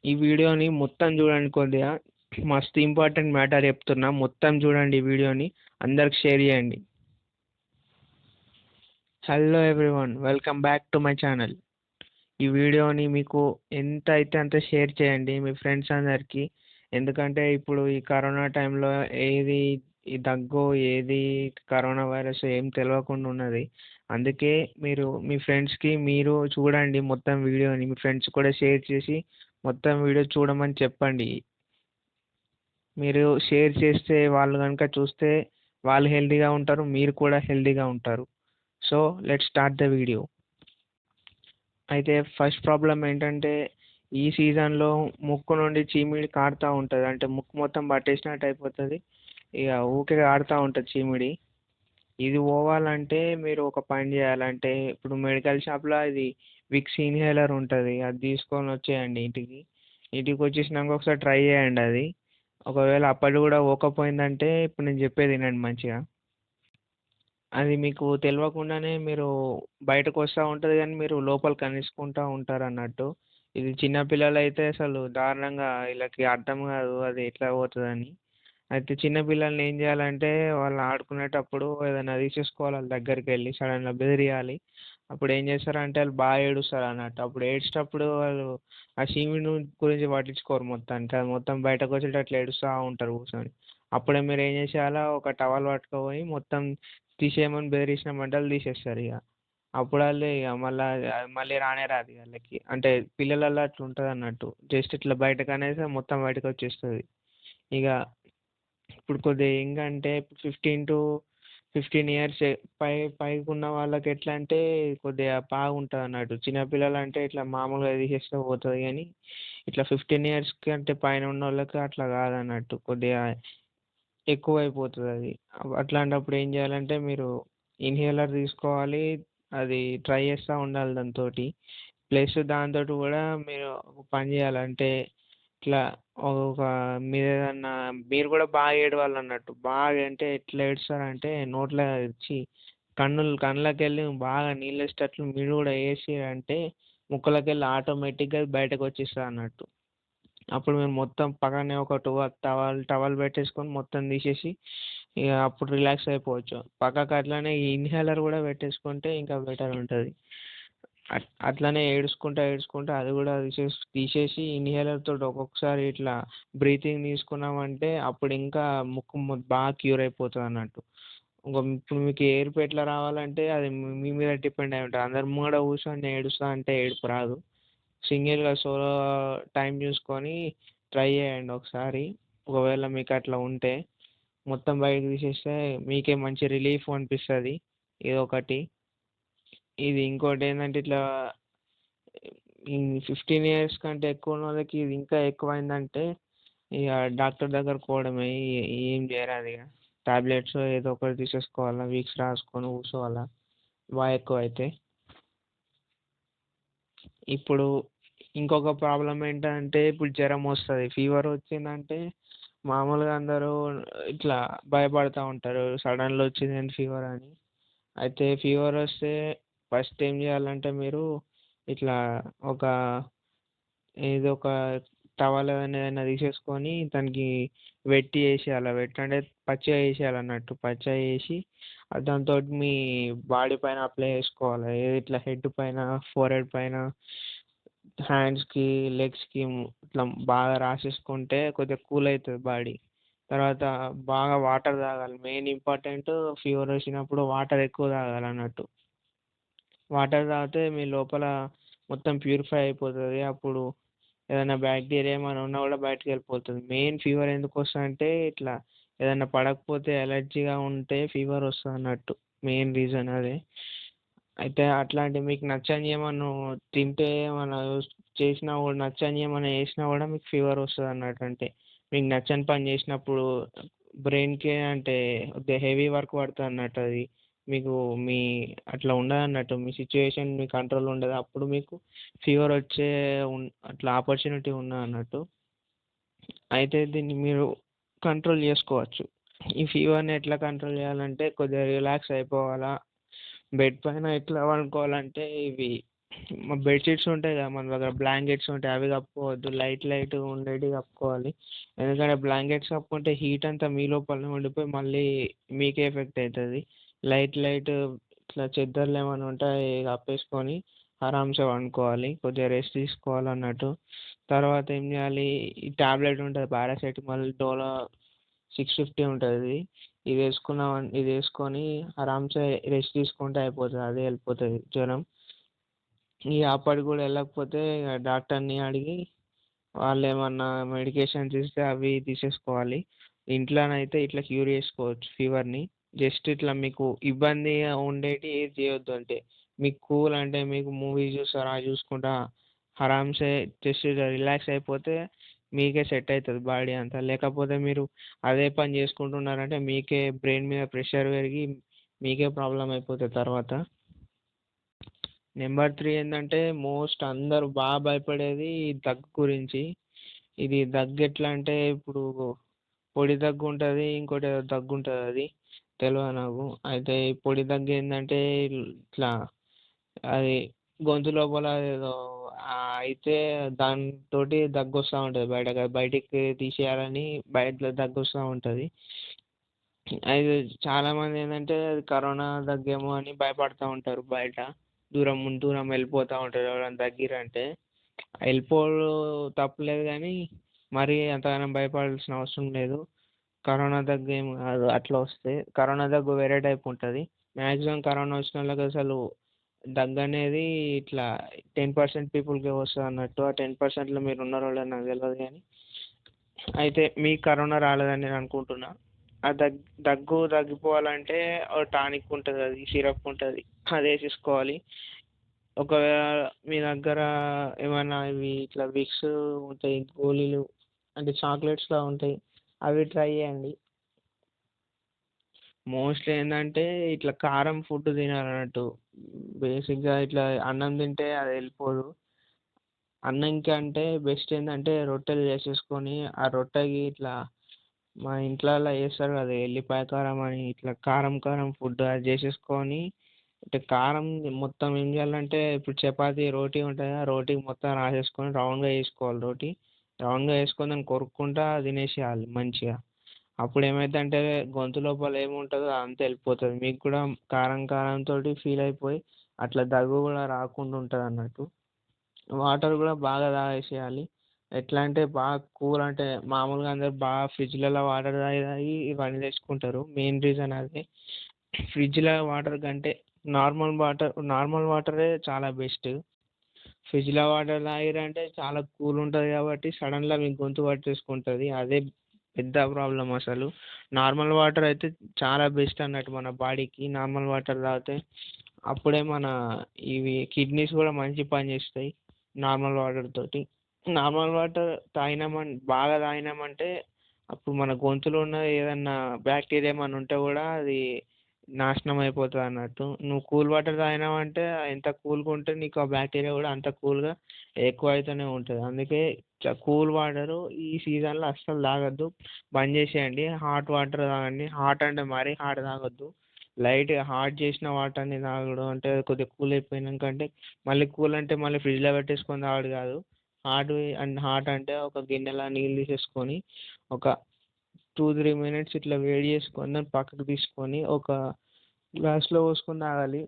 ఈ వీడియోని మొత్తం చూడండి కొద్దిగా. మస్తు ఇంపార్టెంట్ మ్యాటర్ చెప్తున్నా. మొత్తం చూడండి ఈ వీడియోని. అందరికి షేర్ చేయండి. Hello everyone, welcome back to my channel. ఈ వీడియోని మీకు ఎంత అయితే అంత షేర్ చేయండి మీ ఫ్రెండ్స్ అందరికీ. ఎందుకంటే ఇప్పుడు ఈ కరోనా టైంలో ఏది ఈ దగ్గు, ఏది కరోనా వైరస్ ఏం తెలియకుండా ఉన్నది. అందుకే మీరు మీ ఫ్రెండ్స్కి మీరు చూడండి మొత్తం వీడియోని. మీ ఫ్రెండ్స్ కూడా షేర్ చేసి మొత్తం వీడియో చూడమని చెప్పండి. మీరు షేర్ చేస్తే వాళ్ళు కనుక చూస్తే వాళ్ళు హెల్తీగా ఉంటారు, మీరు కూడా హెల్తీగా ఉంటారు. So let's start the video. అయితే ఫస్ట్ ప్రాబ్లం ఏంటంటే ఈ సీజన్లో ముక్కు నుండి చీమిడి కారుతూ ఉంటుంది. అంటే ముక్కు మొత్తం పట్టేసినట్టు అయిపోతుంది. ఇక ఊకే కారుతూ ఉంటుంది చీమిడి. ఇది పోవాలంటే మీరు ఒక పని చేయాలంటే ఇప్పుడు మెడికల్ షాప్లో ఇది విక్స్ ఇన్హేలర్ ఉంటుంది. అది తీసుకొని వచ్చేయండి ఇంటికి. ఇంటికి వచ్చేసినాక ఒకసారి ట్రై చేయండి అది. ఒకవేళ అప్పటి కూడా పోకపోయిందంటే ఇప్పుడు నేను చెప్పేది వినండి మంచిగా. అది మీకు తెలియకుండానే మీరు బయటకు వస్తూ ఉంటుంది కానీ మీరు లోపల కనిసుకుంటూ ఉంటారు అన్నట్టు. ఇది చిన్నపిల్లలు అయితే అసలు దారుణంగా వీళ్ళకి అర్థం కాదు అది ఎట్లా పోతుందని. అయితే చిన్నపిల్లల్ని ఏం చేయాలంటే వాళ్ళు ఆడుకునేటప్పుడు ఏదైనా తీసేసుకోవాలి, వాళ్ళ దగ్గరికి వెళ్ళి సడన్గా బెదిరియాలి. అప్పుడు ఏం చేస్తారంటే వాళ్ళు బాగా ఏడుస్తారు అన్నట్టు. అప్పుడు ఏడ్చేటప్పుడు వాళ్ళు ఆ చీమిడి గురించి పట్టించుకోరు మొత్తానికి. అది మొత్తం బయటకు వచ్చేటట్లు ఏడుస్తూ ఉంటారు కూర్చొని. అప్పుడే మీరు ఏం చేసేయాలా, ఒక టవల్ పట్టుకుపోయి మొత్తం తీసేయమని బెదిరించిన మంటలు తీసేస్తారు ఇక. అప్పుడు వాళ్ళు ఇక మళ్ళీ రానే రాదు ఇక వాళ్ళకి. అంటే పిల్లలలో అట్లా ఉంటుంది అన్నట్టు. జస్ట్ ఇట్లా బయటకు అనేసి మొత్తం బయటకు వచ్చేస్తుంది ఇక. ఇప్పుడు కొద్దిగా ఏంటంటే 15 to 15 years పైకి ఉన్న వాళ్ళకి ఎట్లా అంటే కొద్దిగా బాగుంటుంది అన్నట్టు. చిన్నపిల్లలు అంటే ఇట్లా మామూలుగా తీసేస్తే పోతుంది కానీ ఇట్లా 15 years కంటే పైన ఉన్న వాళ్ళకి అట్లా కాదన్నట్టు. కొద్దిగా ఎక్కువైపోతుంది అది. అట్లాంటప్పుడు ఏం చేయాలంటే మీరు ఇన్హేలర్ తీసుకోవాలి. అది ట్రై చేస్తూ ఉండాలి దాంతోటి. ప్లస్ దాంతోటి కూడా మీరు ఒక పని చేయాలంటే ఇట్లా ఒక మీరు ఏదన్నా మీరు కూడా బాగా ఏడవాలన్నట్టు. బాగా అంటే ఎట్లా ఏడుస్తారంటే నోట్లో వచ్చి కళ్ళకి వెళ్ళి బాగా నీళ్ళు వచ్చేటట్లు మీరు కూడా వేసి అంటే ముక్కలకి వెళ్ళి ఆటోమేటిక్గా బయటకు వచ్చేస్తుంది అన్నట్టు. అప్పుడు మేము మొత్తం పక్కనే ఒక టవల్ పెట్టేసుకొని మొత్తం తీసేసి ఇక అప్పుడు రిలాక్స్ అయిపోవచ్చు. పక్కకు అట్లనే ఈ ఇన్హేలర్ కూడా పెట్టేసుకుంటే ఇంకా బెటర్ ఉంటుంది. అట్లనే ఏడ్చుకుంటా అది కూడా తీసేసి ఇన్హేలర్ తోటి ఒక్కొక్కసారి ఇట్లా బ్రీతింగ్ తీసుకున్నామంటే అప్పుడు ఇంకా ముక్కు బాగా క్యూర్ అయిపోతుంది అన్నట్టు. ఇప్పుడు మీకు ఏడుపు ఎట్లా రావాలంటే అది మీ మీద డిపెండ్ అయి ఉంటుంది. అందరి ముంగడ కూర్చొని ఏడుస్తా అంటే ఏడుపు రాదు. సింగిల్గా సోలో టైం చూసుకొని ట్రై చేయండి ఒకసారి. ఒకవేళ మీకు అట్లా ఉంటే మొత్తం బయటకు తీసేస్తే మీకే మంచి రిలీఫ్ అనిపిస్తుంది. ఇదొకటి. ఇది ఇంకోటి ఏంటంటే ఇట్లా ఈ 15 years కంటే ఎక్కువ ఉన్న వాళ్ళకి ఇది ఇంకా ఎక్కువైందంటే ఇక డాక్టర్ దగ్గరకు పోవడమే. ఏం చేయరాదు ఇక. టాబ్లెట్స్ ఏదో ఒకటి తీసేసుకోవాలా, వీక్స్ రాసుకొని కూర్చోవాలా బాగా ఎక్కువ అయితే. ఇప్పుడు ఇంకొక ప్రాబ్లం ఏంటంటే ఇప్పుడు జ్వరం వస్తుంది, ఫీవర్ వచ్చిందంటే మామూలుగా అందరూ ఇట్లా భయపడుతూ ఉంటారు సడన్లో వచ్చింది ఫీవర్ అని. అయితే ఫీవర్ వస్తే ఫస్ట్ ఏం చేయాలంటే మీరు ఇట్లా ఒక ఏదో ఒక టవల్ ఏదైనా తీసేసుకొని దానికి వెట్టి వేసేయాలి. వెట్టి అంటే పచ్చిగా వేసేయాలన్నట్టు. పచ్చిగా వేసి దాంతో మీ బాడీ పైన అప్లై చేసుకోవాలి. ఇట్లా హెడ్ పైన, ఫోర్ హెడ్ పైన, హ్యాండ్స్కి, లెగ్స్కి ఇట్లా బాగా రాసేసుకుంటే కొద్దిగా కూల్ అవుతుంది బాడీ. తర్వాత బాగా వాటర్ తాగాలి. మెయిన్ ఇంపార్టెంట్ ఫీవర్ వచ్చినప్పుడు వాటర్ ఎక్కువ తాగాలి అన్నట్టు. వాటర్ తాగితే మీ లోపల మొత్తం ప్యూరిఫై అయిపోతుంది. అప్పుడు ఏదైనా బ్యాక్టీరియా ఏమైనా ఉన్నా కూడా బయటకు వెళ్ళిపోతుంది. మెయిన్ ఫీవర్ ఎందుకు వస్తుందంటే ఇట్లా ఏదైనా పడకపోతే ఎలర్జీగా ఉంటే ఫీవర్ వస్తుంది అన్నట్టు. మెయిన్ రీజన్ అదే. అయితే అట్లాంటి మీకు నచ్చని ఏమన్నా తింటే ఏమన్నా చేసినా కూడా నచ్చని ఏమైనా చేసినా కూడా మీకు ఫీవర్ వస్తుంది అన్నట్టు. అంటే మీకు నచ్చని పని చేసినప్పుడు బ్రెయిన్కి అంటే హెవీ వర్క్ పడుతుంది అన్నట్టు. అది మీకు మీ అట్లా ఉండదు అన్నట్టు. మీ సిచ్యువేషన్ మీ కంట్రోల్ ఉండదు. అప్పుడు మీకు ఫీవర్ వచ్చే అట్లా ఆపర్చునిటీ ఉన్నది అన్నట్టు. అయితే దీన్ని మీరు కంట్రోల్ చేసుకోవచ్చు. ఈ ఫీవర్ని ఎట్లా కంట్రోల్ చేయాలంటే కొద్దిగా రిలాక్స్ అయిపోవాలా. బెడ్ పైన ఎట్లా పడుకోవాలంటే ఇవి బెడ్‌షీట్స్ ఉంటాయి కదా! మన దగ్గర బ్లాంకెట్స్ ఉంటాయి. అవి కప్పుకోవద్దు. లైట్ ఉండేటివి కప్పుకోవాలి. ఎందుకంటే బ్లాంకెట్స్ కప్పుకుంటే హీట్ అంతా మీ లోపలనే ఉండిపోయి మళ్ళీ మీకే ఎఫెక్ట్ అయితది. లైట్ ఇట్లా చెద్దర్లేమన్నా ఉంటే అయి కప్పేసుకొని ఆరాంసే పండుకోవాలి. కొద్దిగా రెస్ట్ తీసుకోవాలన్నట్టు. తర్వాత ఏం చేయాలి, ఈ టాబ్లెట్ ఉంటది పారాసెటమాల్, డోలో 650 ఉంటది. ఇది వేసుకొని ఆరాంసే రెస్ట్ తీసుకుంటే అయిపోతది. అదే వెళ్ళిపోతది జ్వరం. ఇగ అప్పటికి కూడా వెళ్ళకపోతే ఇగ డాక్టర్‌ని అడిగి వాళ్ళేమన్నా మెడికేషన్స్ ఇస్తే అవి తీసేసుకోవాలి. ఇంట్లోనైతే ఇట్లా క్యూర్ చేసుకోవచ్చు ఫీవర్‌ని. జస్ట్ ఇట్లా మీకు ఇబ్బందిగా ఉండేటివి ఏది చేయొద్దు. అంటే మీకు కూల్ అంటే మీకు మూవీస్ చూస్తారా చూసుకుంటా ఆరాంసే జస్ట్ ఇట్లా రిలాక్స్ అయిపోతే మీకే సెట్ అయితది బాడీ అంతా. లేకపోతే మీరు అదే పని చేసుకుంటున్నారంటే మీకే బ్రెయిన్ మీద ప్రెషర్ పెరిగి మీకే ప్రాబ్లమ్ అయిపోతది తర్వాత. నెంబర్ 3 ఏందంటే అందరూ భయపడేది దగ్గు గురించి. ఇది దగ్గు ఎట్లా అంటే ఇప్పుడు పొడి దగ్గు ఉంటది. ఇంకోటేదో దగ్గుంటదది తెలవదు నాకు. అయితే ఈ పొడి దగ్గు ఏందంటే ఇట్లా అది గొంతు లోపల ఏదో అయితే దానితోటి దగ్గొస్తా ఉంటది బయటికి తీసేయాలని బయట దగ్గొస్తా ఉంటది. అయితే చాలామంది ఏందంటే అది కరోనా దగ్గేమో అని భయపడతా ఉంటారు బయట. దూరం వెళ్ళిపోతా ఉంటారు ఎవరైనా దగ్గిరంటే. వెళ్ళిపోవుడు తప్పులేదు గానీ, మరీ అంతగనం భయపడాల్సిన అవసరం లేదు. కరోనా దగ్గేం కాదు అట్లా వస్తే. కరోనా దగ్గు వేరే టైప్ ఉంటది. మాక్సిమం కరోనా వచ్చినోళ్ళకి అసలు దగ్గనేది ఇట్లా 10% పీపుల్‌కే వస్తదన్నట్టు. ఆ 10%లో మీరు ఉన్నారో లేదో నాకు తెలవదు గానీ, అయితే మీకు కరోనా రాలేదని నేను అనుకుంటున్నా. ఆ తగ్గిపోవాలంటే ఓ టానిక్ ఉంటది. అది సిరప్ ఉంటది. అదేసేసుకోవాలి. ఒకవేళ మీ దగ్గర ఏమన్నా ఇవి ఇట్లా విక్స్ ఉంటాయి గోళీలు అంటే చాక్లెట్స్‌లా ఉంటాయి. అవి ట్రై చేయండి. మోస్ట్‌లీ ఏందంటే ఇట్లా కారం ఫుడ్ తినాలన్నట్టు. బేసిక్‌గా ఇట్లా అన్నం తింటే అది వెళ్ళిపోదు. అన్నం కంటే బెస్ట్ ఏందంటే రొట్టెలు చేసేసుకొని, ఆ రొట్టెకి ఇట్లా మా ఇంట్లల్ల చేస్తారు కదా! ఎల్లిపాయ కారం అని ఇట్లా కారం ఫుడ్ అది చేసేసుకొని అంటే కారం మొత్తం ఏం చేయాలంటే ఇప్పుడు చపాతీ రోటీ ఉంటది కదా! రోటీకి మొత్తం రాసేసుకొని రౌండ్‌గా చేసుకోవాలి రోటీ. రౌండ్‌గా చేసుకొని దాన్ని కొరుక్కుంటా తినేసేయాలి మంచిగా. అప్పుడేమైద్దంటే గొంతు లోపల ఏముంటదో అదంతా వెళ్ళిపోతది. మీకు కూడా కారంతోటి ఫీల్ అయిపోయి అట్లా దగ్గు కూడా రాకుండా ఉంటదన్నట్టు. వాటర్ కూడా బాగా తాగేసేయాలి. ఎట్లా అంటే బాగా కూల్ అంటే మామూలుగా అందరూ బాగా ఫ్రిడ్జ్‌లలో వాటర్ తాగి ఇవన్నీ తెచ్చుకుంటారు. మెయిన్ రీజన్ అదే. ఫ్రిడ్జ్‌లో వాటర్ కంటే నార్మల్ వాటరే చాలా బెస్ట్. ఫ్రిడ్జ్‌లో వాటర్ తాగిర్రంటే చాలా కూల్ ఉంటది కాబట్టి సడన్‌గా మీకు గొంతు పట్టేసుకుంటది. అదే పెద్ద ప్రాబ్లమ్ అసలు. నార్మల్ వాటర్ అయితే చాలా బెస్ట్ అన్నట్టు మన బాడీకి. నార్మల్ వాటర్ తాగితే అప్పుడే మన ఇవి కిడ్నీస్ కూడా మంచి పని చేస్తాయి నార్మల్ వాటర్ తోటి. నార్మల్ వాటర్ బాగా తాగినామంటే అప్పుడు మన గొంతులో ఉన్న ఏదన్నా బ్యాక్టీరియా ఏమన్నా ఉంటే కూడా అది నాశనం అయిపోతదన్నట్టు. నువ్వు కూల్ వాటర్ తాగినావంటే ఎంత కూల్‌గా ఉంటే నీకు ఆ బ్యాక్టీరియా కూడా అంత కూల్‌గా ఎక్కువ అయితేనే ఉంటది. అందుకే కూల్ వాటరు ఈ సీజన్‌లో అస్సలు తాగొద్దు. బంద్ చేసేయండి. హాట్ వాటర్ తాగండి. హాట్ అంటే మరీ హాట్ తాగొద్దు. లైట్‌గా హాట్ చేసిన వాటర్‌ని తాగడం అంటే కొద్దిగా కూల్ అయిపోయినంక అంటే మళ్ళీ కూల్ అంటే మళ్ళీ ఫ్రిడ్జ్‌లో పెట్టేసుకొని తాగుడు కాదు. హాట్ అంటే ఒక గిన్నెలో నీళ్ళు తీసేసుకొని ఒక 2, 3 మినిట్స్ ఇట్లా వేడి చేసుకొని దాన్ని పక్కకు తీసుకొని ఒక గ్లాస్‌లో పోసుకొని తాగాలి.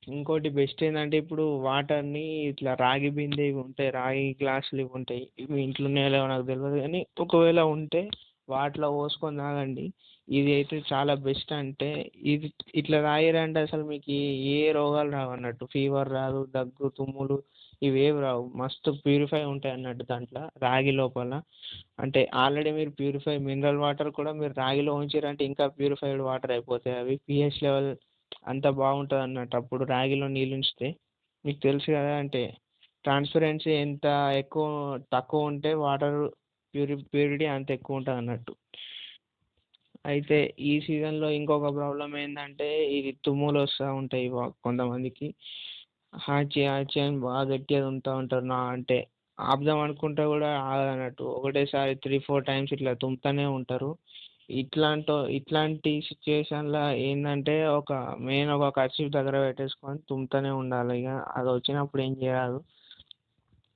ఇంకోటి బెస్ట్ ఏందంటే ఇప్పుడు వాటర్‌ని ఇట్లా రాగి బిందె ఇవి ఉంటాయి. రాగి గ్లాసులు ఇవి ఉంటాయి. ఇవి ఇంట్లో ఉన్నాయో లేవో నాకు తెలవదు గానీ ఒకవేళ ఉంటే వాటిలో పోసుకొని తాగండి. ఇది అయితే చాలా బెస్ట్ అంటే ఇది ఇట్లా తాగిర్రంటే అసలు మీకు ఏ రోగాలు రావన్నట్టు. ఫీవర్ రాదు, దగ్గు, తుమ్ములు ఇవేవి రావు. మస్తు ప్యూరిఫై ఉంటాయన్నట్టు దాంట్లో రాగి లోపల. అంటే ఆల్రెడీ మీరు మినరల్ వాటర్ కూడా మీరు రాగిలో ఉంచిర్రంటే ఇంకా ప్యూరిఫైడ్ వాటర్ అయిపోతాయి అవి. పీహెచ్ లెవెల్ అంతా బాగుంటదన్నట్టు అప్పుడు రాగిలో నీళ్ళుంచితే. మీకు తెలుసు కదా! అంటే ట్రాన్స్‌పరెన్సీ ఎంత తక్కువ ఉంటే వాటర్ ప్యూరిటీ అంత ఎక్కువ ఉంటదన్నట్టు. అయితే ఈ సీజన్‌లో ఇంకొక ప్రాబ్లమ్ ఏందంటే ఇది తుమ్ములొస్తా ఉంటాయి కొంతమందికి. హార్చీ అని బాగా గట్టిగా తుమ్ముతా ఉంటారు. అంటే ఆపుదాం అనుకుంటే కూడా ఆగదన్నట్టు. ఒకటేసారి 3, 4 టైమ్స్ ఇట్లా తుమ్ముతూనే ఉంటారు. ఇట్లాంటి సిచ్యుయేషన్లో ఏంటంటే ఒక కర్చీఫ్ దగ్గర పెట్టేసుకొని తుమ్ముతూనే ఉండాలి. ఇక అది వచ్చినప్పుడు ఏం చేయరాదు.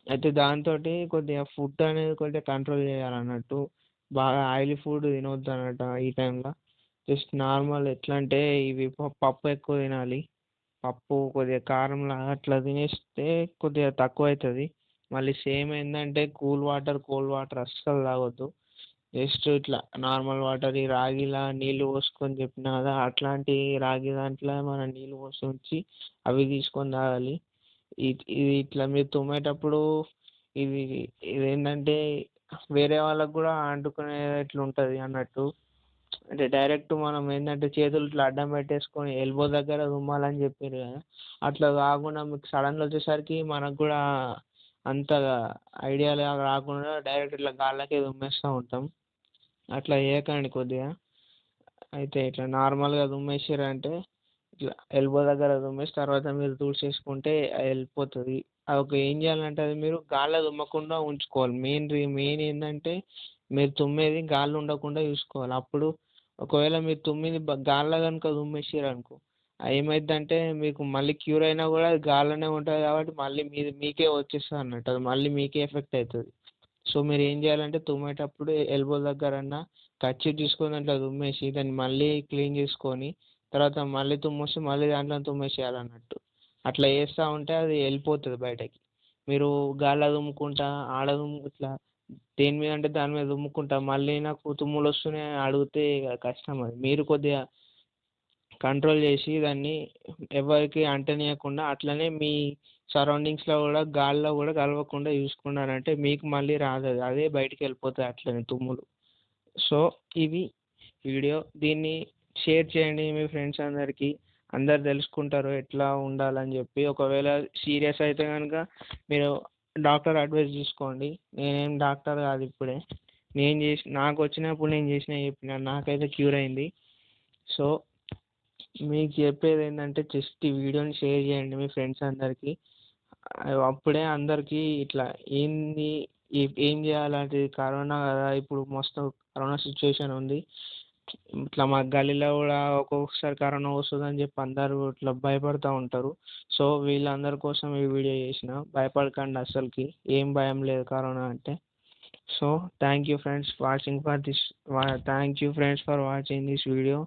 అయితే దాంతోటి కొద్దిగా ఫుడ్ అనేది కొద్దిగా కంట్రోల్ చేయాలన్నట్టు. బాగా ఆయిలీ ఫుడ్ తినొద్దు అన్నట్టు ఈ టైంలో. జస్ట్ నార్మల్ ఎట్లా అంటే ఇవి పప్పు ఎక్కువ తినాలి. పప్పు కొద్దిగా కారంలాగా అట్లా తినేస్తే కొద్దిగా తక్కువ అవుతుంది. మళ్ళీ సేమ్ ఏంటంటే కోల్డ్ వాటర్ అస్సలు తాగొద్దు. జస్ట్ ఇట్లా నార్మల్ వాటర్ ఈ రాగిలా నీళ్ళు పోసుకొని చెప్పిన కదా, అట్లాంటి రాగి దాంట్లో మనం నీళ్ళు పోసి ఉంచి అవి తీసుకొని తాగాలి. ఇది ఇట్లా మీరు తుమ్మేటప్పుడు ఇది ఇదేంటంటే వేరే వాళ్ళకు కూడా అంటుకునేట్లు ఉంటుంది అన్నట్టు. అంటే డైరెక్ట్ మనం ఏంటంటే చేతులు ఇట్లా అడ్డం పెట్టేసుకొని ఎల్బో దగ్గర తుమ్మాలని చెప్పారు కదా, అట్లా కాకుండా మీకు సడన్గా వచ్చేసరికి మనకు కూడా అంతగా ఐడియా రాకుండా డైరెక్ట్ ఇట్లా గాళ్ళకే తుమ్మేస్తూ ఉంటాం. అట్లా చేయకండి కొద్దిగా. అయితే ఇట్లా నార్మల్గా తుమ్మేసారంటే ఇట్లా ఎల్బో దగ్గర తుమ్మేసి తర్వాత మీరు తుడిచేసుకుంటే అది వెళ్ళిపోతుంది. ఏం చేయాలంటే అది మీరు గాల్లో తుమ్మకుండా ఉంచుకోవాలి. మెయిన్ ఏంటంటే మీరు తుమ్మేది గాల్లో ఉండకుండా చూసుకోవాలి. అప్పుడు ఒకవేళ మీరు తుమ్మింది గాల్లో కనుక తుమ్మేసారనుకో, ఏమైందంటే మీకు మళ్ళీ క్యూర్ అయినా కూడా అది గాల్లోనే ఉంటుంది కాబట్టి మళ్ళీ మీకే వచ్చేస్తుంది అన్నట్టు. అది మళ్ళీ మీకే ఎఫెక్ట్ అవుతుంది. సో మీరు ఏం చేయాలంటే తుమ్మేటప్పుడు ఎల్బో దగ్గరన్నా కర్చీఫ్ తీసుకొని దాంట్లో తుమ్మేసి దాన్ని మళ్ళీ క్లీన్ చేసుకొని తర్వాత మళ్ళీ తుమ్మొస్తే మళ్ళీ దాంట్లో తుమ్మేసేయాలన్నట్టు. అట్లా చేస్తూ ఉంటే అది వెళ్ళిపోతుంది బయటకి. మీరు గాల్లో తుమ్ముకుంటా ఇట్లా దేని మీద అంటే దాని మీద తుమ్ముకుంటా మళ్ళీ నాకు తుమ్ములు వస్తున్నాయి అని అడిగితే ఇక కష్టం. అది మీరు కొద్దిగా కంట్రోల్ చేసి దాన్ని ఎవరికి అంటనీయకుండా అట్లనే మీ సరౌండింగ్స్లో కూడా గాల్లో కూడా కలవకుండా చూసుకున్నారంటే మీకు మళ్ళీ రాదు అది, అదే బయటికి వెళ్ళిపోతుంది అట్లనే తుమ్ములు. సో ఇది వీడియో. దీన్ని షేర్ చేయండి మీ ఫ్రెండ్స్ అందరికీ. అందరు తెలుసుకుంటారు ఎట్లా ఉండాలని చెప్పి. ఒకవేళ సీరియస్ అయితే కనుక మీరు డాక్టర్ అడ్వైస్ తీసుకోండి. నేనేం డాక్టర్ కాదు ఇప్పుడే. నాకు వచ్చినప్పుడు నేను చెప్పిన నాకైతే క్యూర్ అయింది. సో మీకు చెప్పేది ఏంటంటే జస్ట్ ఈ వీడియోని షేర్ చేయండి మీ ఫ్రెండ్స్ అందరికీ. అప్పుడే అందరికీ ఇట్లా ఏం చేయాలంటే కరోనా కదా, ఇప్పుడు మస్తు కరోనా సిచ్యువేషన్ ఉంది. ఇట్లా మా గల్లీలో కూడా ఒక్కొక్కసారి కరోనా వస్తుందని చెప్పి అందరూ ఇట్లా భయపడుతూ ఉంటారు. సో వీళ్ళందరి కోసం ఈ వీడియో చేసిన. భయపడకండి అసలుకి, ఏం భయం లేదు కరోనా అంటే. So thank you friends for watching this video.